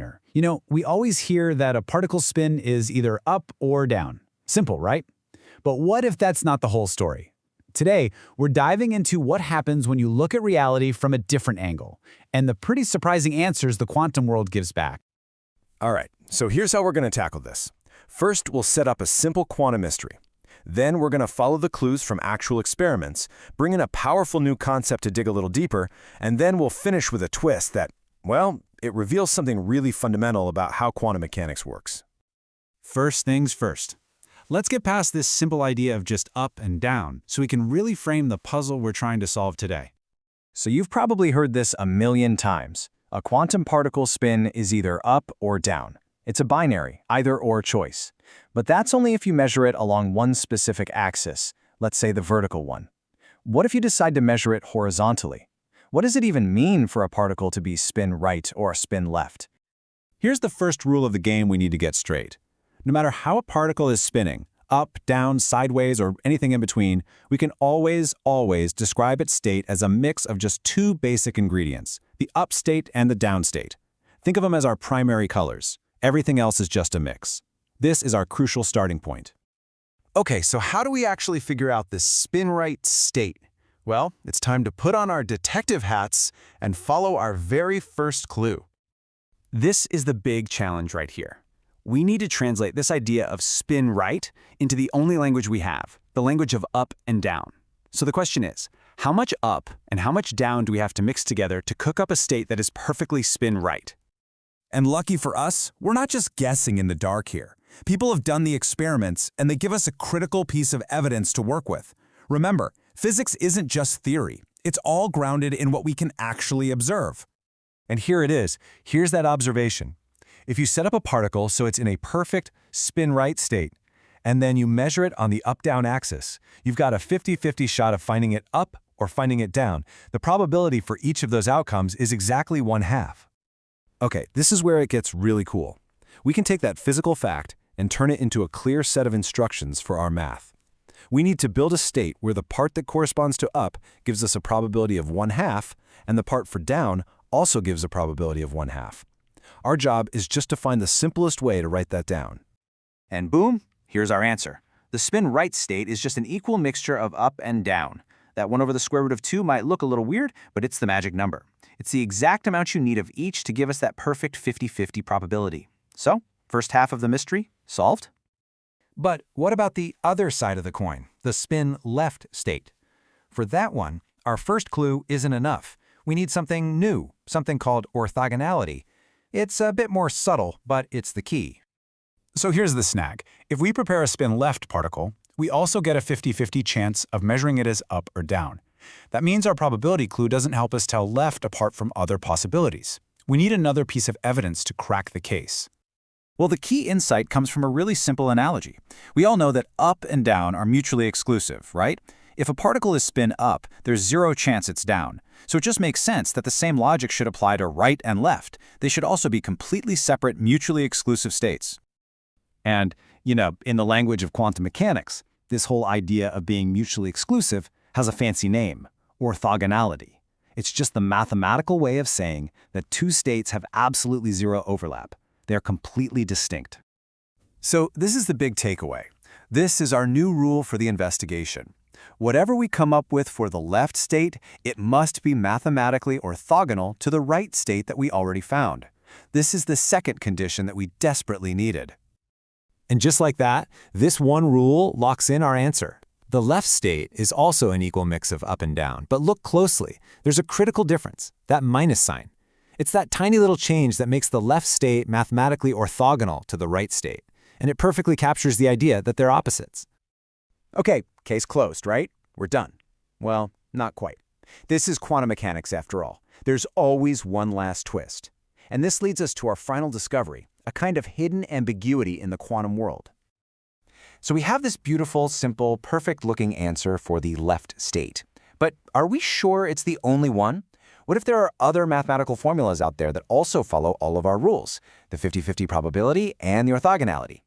eye-opener. We always hear that a particle's spin is either up or down. Simple, right? But what if that's not the whole story? Today, we're diving into what happens when you look at reality from a different angle, and the pretty surprising answers the quantum world gives back. All right, so here's how we're going to tackle this. First, we'll set up a simple quantum mystery. Then we're going to follow the clues from actual experiments, bring in a powerful new concept to dig a little deeper, and then we'll finish with a twist that, well, it reveals something really fundamental about how quantum mechanics works. First things first. Let's get past this simple idea of just up and down so we can really frame the puzzle we're trying to solve today. So you've probably heard this a million times. A quantum particle spin is either up or down. It's a binary, either-or choice. But that's only if you measure it along one specific axis, let's say the vertical one. What if you decide to measure it horizontally? What does it even mean for a particle to be spin right or spin left? Here's the first rule of the game we need to get straight. No matter how a particle is spinning, up, down, sideways, or anything in between, we can always describe its state as a mix of just two basic ingredients, the up state and the down state. Think of them as our primary colors. Everything else is just a mix. This is our crucial starting point. Okay, so how do we actually figure out this spin-right state? Well, it's time to put on our detective hats and follow our very first clue. This is the big challenge right here. We need to translate this idea of spin right into the only language we have, the language of up and down. So the question is, how much up and how much down do we have to mix together to cook up a state that is perfectly spin right? And lucky for us, we're not just guessing in the dark here. People have done the experiments, and they give us a critical piece of evidence to work with. Remember, physics isn't just theory. It's all grounded in what we can actually observe. And here it is. Here's that observation. If you set up a particle so it's in a perfect spin-right state, and then you measure it on the up-down axis, you've got a 50-50 shot of finding it up or finding it down. The probability for each of those outcomes is exactly 1/2. Okay, this is where it gets really cool. We can take that physical fact and turn it into a clear set of instructions for our math. We need to build a state where the part that corresponds to up gives us a probability of 1/2, and the part for down also gives a probability of 1/2. Our job is just to find the simplest way to write that down. And boom, here's our answer. The spin right state is just an equal mixture of up and down. That 1 over the square root of 2 might look a little weird, but it's the magic number. It's the exact amount you need of each to give us that perfect 50-50 probability. So, first half of the mystery, solved? But what about the other side of the coin, the spin left state? For that one, our first clue isn't enough. We need something new, something called orthogonality. It's a bit more subtle, but it's the key. So here's the snag. If we prepare a spin-left particle, we also get a 50-50 chance of measuring it as up or down. That means our probability clue doesn't help us tell left apart from other possibilities. We need another piece of evidence to crack the case. Well, the key insight comes from a really simple analogy. We all know that up and down are mutually exclusive, right? If a particle is spin up, there's zero chance it's down. So it just makes sense that the same logic should apply to right and left. They should also be completely separate, mutually exclusive states. And, in the language of quantum mechanics, this whole idea of being mutually exclusive has a fancy name, orthogonality. It's just the mathematical way of saying that two states have absolutely zero overlap. They're completely distinct. So this is the big takeaway. This is our new rule for the investigation. Whatever we come up with for the left state, it must be mathematically orthogonal to the right state that we already found. This is the second condition that we desperately needed. And just like that, this one rule locks in our answer. The left state is also an equal mix of up and down, but look closely. There's a critical difference, that minus sign. It's that tiny little change that makes the left state mathematically orthogonal to the right state, and it perfectly captures the idea that they're opposites. Okay, case closed, right? We're done. Well, not quite. This is quantum mechanics after all. There's always one last twist. And this leads us to our final discovery, a kind of hidden ambiguity in the quantum world. So we have this beautiful, simple, perfect-looking answer for the left state. But are we sure it's the only one? What if there are other mathematical formulas out there that also follow all of our rules, the 50-50 probability and the orthogonality?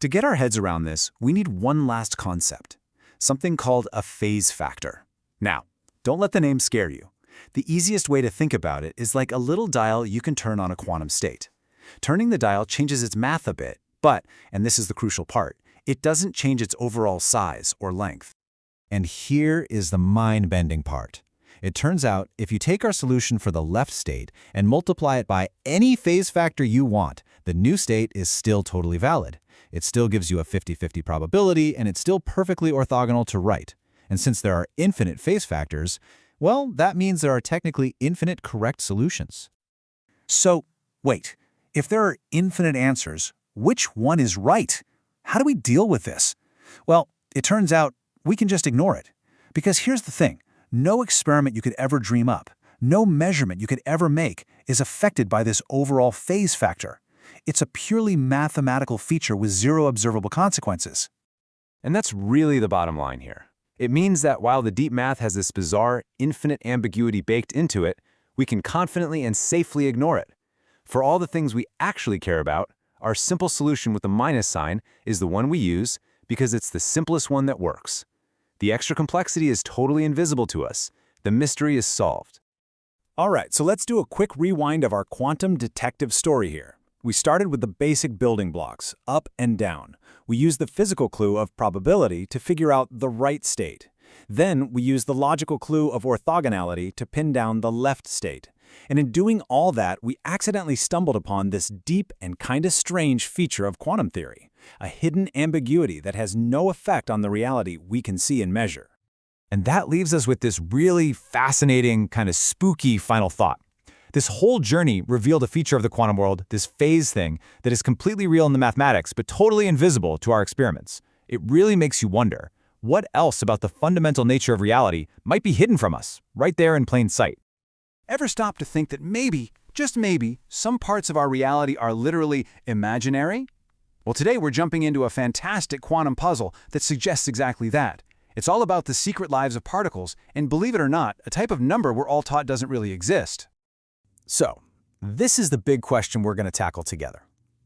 To get our heads around this, we need one last concept, something called a phase factor. Now, don't let the name scare you. The easiest way to think about it is like a little dial you can turn on a quantum state. Turning the dial changes its math a bit, but, and this is the crucial part, it doesn't change its overall size or length. And here is the mind-bending part. It turns out if you take our solution for the left state and multiply it by any phase factor you want, the new state is still totally valid. It still gives you a 50-50 probability, and it's still perfectly orthogonal to right. And since there are infinite phase factors, well, that means there are technically infinite correct solutions. So, wait, if there are infinite answers, which one is right? How do we deal with this? Well, it turns out we can just ignore it. Because here's the thing, no experiment you could ever dream up, no measurement you could ever make is affected by this overall phase factor. It's a purely mathematical feature with zero observable consequences. And that's really the bottom line here. It means that while the deep math has this bizarre, infinite ambiguity baked into it, we can confidently and safely ignore it. For all the things we actually care about, our simple solution with the minus sign is the one we use because it's the simplest one that works. The extra complexity is totally invisible to us. The mystery is solved. All right, so let's do a quick rewind of our quantum detective story here. We started with the basic building blocks, up and down. We used the physical clue of probability to figure out the right state. Then we used the logical clue of orthogonality to pin down the left state. And in doing all that, we accidentally stumbled upon this deep and kinda strange feature of quantum theory, a hidden ambiguity that has no effect on the reality we can see and measure. And that leaves us with this really fascinating, kind of spooky final thought. This whole journey revealed a feature of the quantum world, this phase thing, that is completely real in the mathematics, but totally invisible to our experiments. It really makes you wonder, what else about the fundamental nature of reality might be hidden from us, right there in plain sight? Ever stop to think that maybe, just maybe, some parts of our reality are literally imaginary? Well, today we're jumping into a fantastic quantum puzzle that suggests exactly that. It's all about the secret lives of particles, and believe it or not, a type of number we're all taught doesn't really exist. So, this is the big question we're going to tackle together.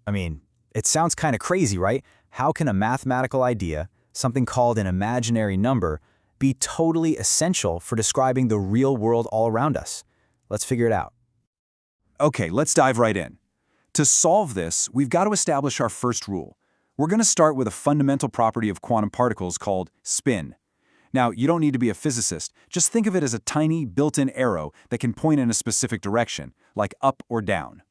I mean, it sounds kind of crazy, right? How can a mathematical idea, something called an imaginary number, be totally essential for describing the real world all around us? Let's figure it out. Okay, let's dive right in. To solve this, we've got to establish our first rule. We're going to start with a fundamental property of quantum particles called spin. Now, you don't need to be a physicist. Just think of it as a tiny, built-in arrow that can point in a specific direction, like up or down.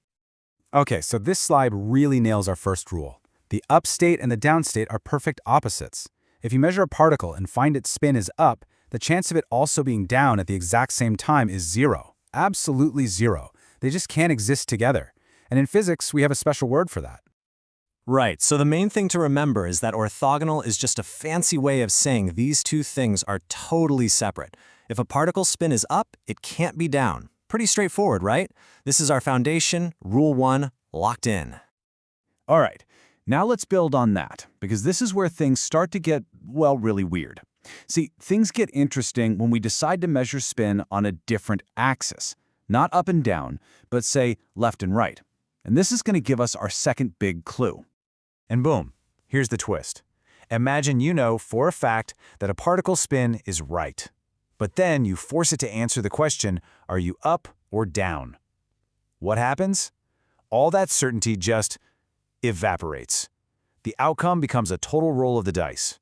Okay, so this slide really nails our first rule. The up state and the down state are perfect opposites. If you measure a particle and find its spin is up, the chance of it also being down at the exact same time is zero. Absolutely zero. They just can't exist together. And in physics, we have a special word for that. Right, so the main thing to remember is that orthogonal is just a fancy way of saying these two things are totally separate. If a particle's spin is up, it can't be down. Pretty straightforward, right? This is our foundation, rule 1, locked in. All right, now let's build on that, because this is where things start to get, well, really weird. See, things get interesting when we decide to measure spin on a different axis. Not up and down, but say left and right. And this is going to give us our second big clue. And boom, here's the twist. Imagine you know for a fact that a particle spin is right. But then you force it to answer the question, are you up or down? What happens? All that certainty just evaporates. The outcome becomes a total roll of the dice.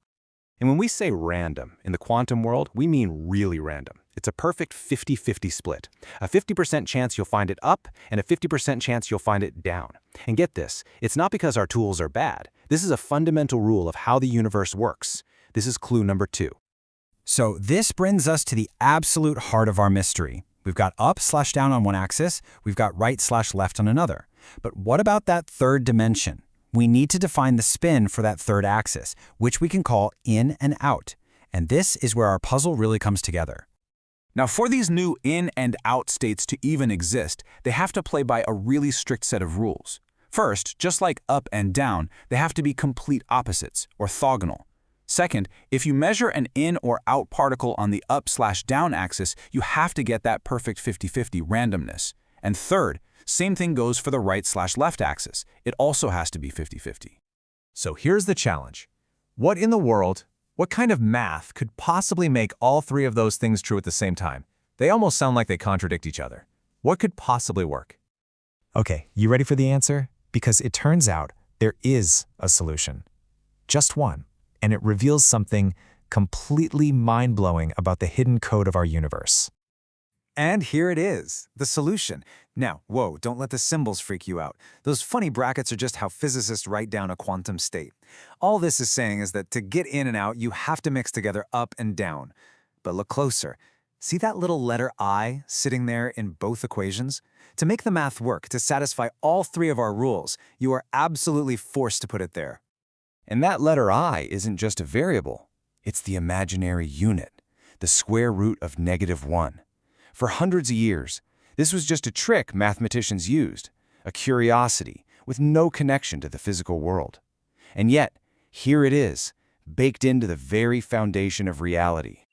And when we say random in the quantum world, we mean really random. It's a perfect 50-50 split. A 50% chance you'll find it up and a 50% chance you'll find it down. And get this, it's not because our tools are bad. This is a fundamental rule of how the universe works. This is clue number 2. So this brings us to the absolute heart of our mystery. We've got up/down on one axis, we've got right/left on another. But what about that third dimension? We need to define the spin for that third axis, which we can call in and out. And this is where our puzzle really comes together. Now, for these new in and out states to even exist, they have to play by a really strict set of rules. First, just like up and down, they have to be complete opposites, orthogonal. Second, if you measure an in or out particle on the up/down axis, you have to get that perfect 50-50 randomness. And third, same thing goes for the right/left axis. It also has to be 50-50. So here's the challenge. What in the world, what kind of math could possibly make all three of those things true at the same time? They almost sound like they contradict each other. What could possibly work? Okay, you ready for the answer? Because it turns out there is a solution. Just one, and it reveals something completely mind-blowing about the hidden code of our universe. And here it is, the solution. Now, whoa, don't let the symbols freak you out. Those funny brackets are just how physicists write down a quantum state. All this is saying is that to get in and out, you have to mix together up and down. But look closer. See that little letter I sitting there in both equations? To make the math work, to satisfy all three of our rules, you are absolutely forced to put it there. And that letter I isn't just a variable. It's the imaginary unit, the square root of -1. For hundreds of years, this was just a trick mathematicians used, a curiosity with no connection to the physical world. And yet, here it is, baked into the very foundation of reality.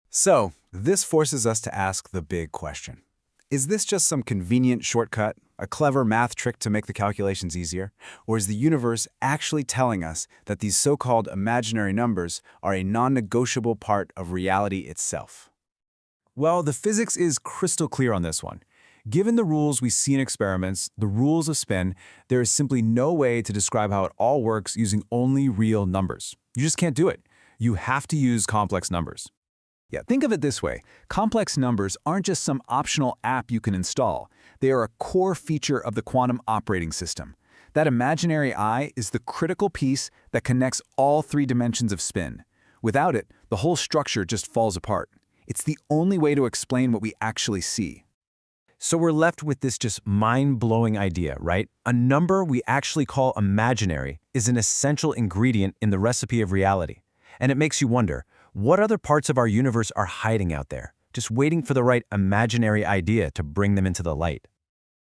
So, this forces us to ask the big question. Is this just some convenient shortcut, a clever math trick to make the calculations easier? Or is the universe actually telling us that these so-called imaginary numbers are a non-negotiable part of reality itself? Well, the physics is crystal clear on this one. Given the rules we see in experiments, the rules of spin, there is simply no way to describe how it all works using only real numbers. You just can't do it. You have to use complex numbers. Yeah, think of it this way. Complex numbers aren't just some optional app you can install. They are a core feature of the quantum operating system. That imaginary I is the critical piece that connects all three dimensions of spin. Without it, the whole structure just falls apart. It's the only way to explain what we actually see. So we're left with this just mind-blowing idea, right? A number we actually call imaginary is an essential ingredient in the recipe of reality. And it makes you wonder, what other parts of our universe are hiding out there, just waiting for the right imaginary idea to bring them into the light?